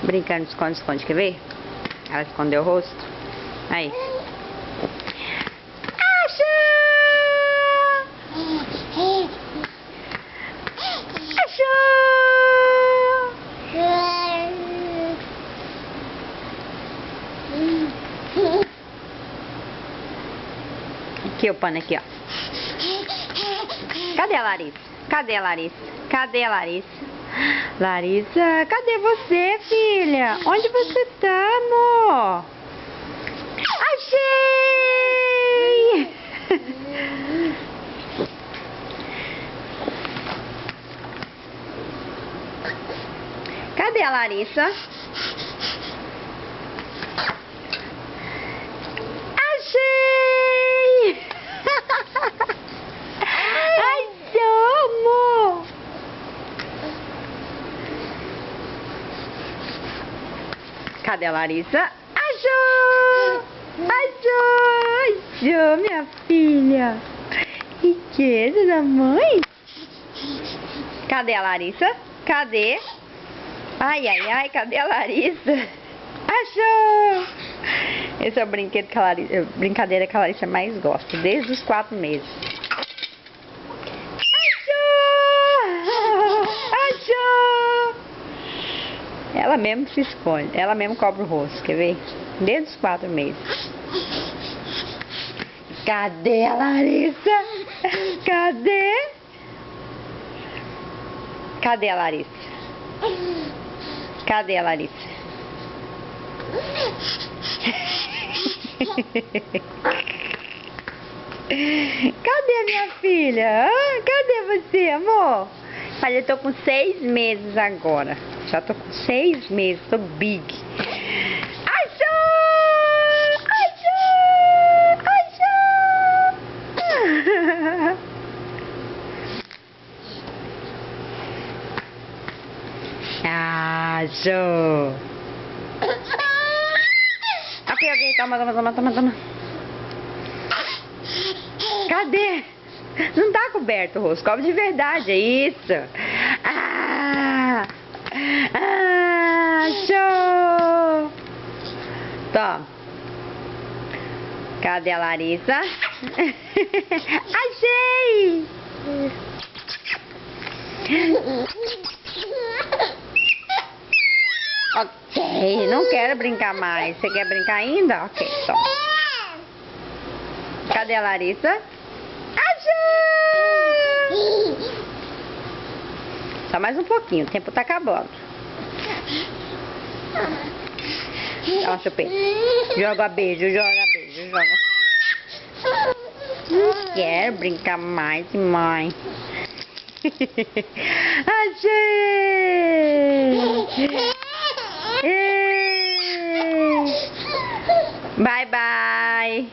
brincando de esconde-esconde, quer ver? Ela escondeu o rosto. Aí. Achou! Achou! Aqui o pano aqui, ó. Cadê a Larissa? Cadê a Larissa? Cadê a Larissa? Larissa, cadê você, filha? Onde você tá, amor? Achei! Cadê a Larissa? Achei! Achou, amor! Cadê a Larissa? Achou! Achou! Achou, minha filha! Riqueza da mãe! Cadê a Larissa? Cadê? Ai, ai, ai, cadê a Larissa? Achou! Esse é o brinquedo que a Larissa, brincadeira que a Larissa mais gosta, desde os 4 meses. Achou! Achou! Ela mesmo se esconde, ela mesmo cobre o rosto, quer ver? Desde os 4 meses. Cadê a Larissa? Cadê? Cadê a Larissa? Cadê a Larissa? Cadê a minha filha? Ah, cadê você, amor? Mas eu tô com 6 meses agora. Já tô com 6 meses, tô big. Achou! Achou! Achou! Achou! Ok, toma. Cadê? Não tá coberto o rosto, cobre de verdade, é isso. Show! Toma. Cadê a Larissa? Achei! Ok, não quero brincar mais. Você quer brincar ainda? Ok, toma. Cadê a Larissa? Achou! Só mais um pouquinho, o tempo tá acabando. Dá uma chupeta. Joga beijo, joga. Não quero brincar mais, mãe. Achei! Bye, bye.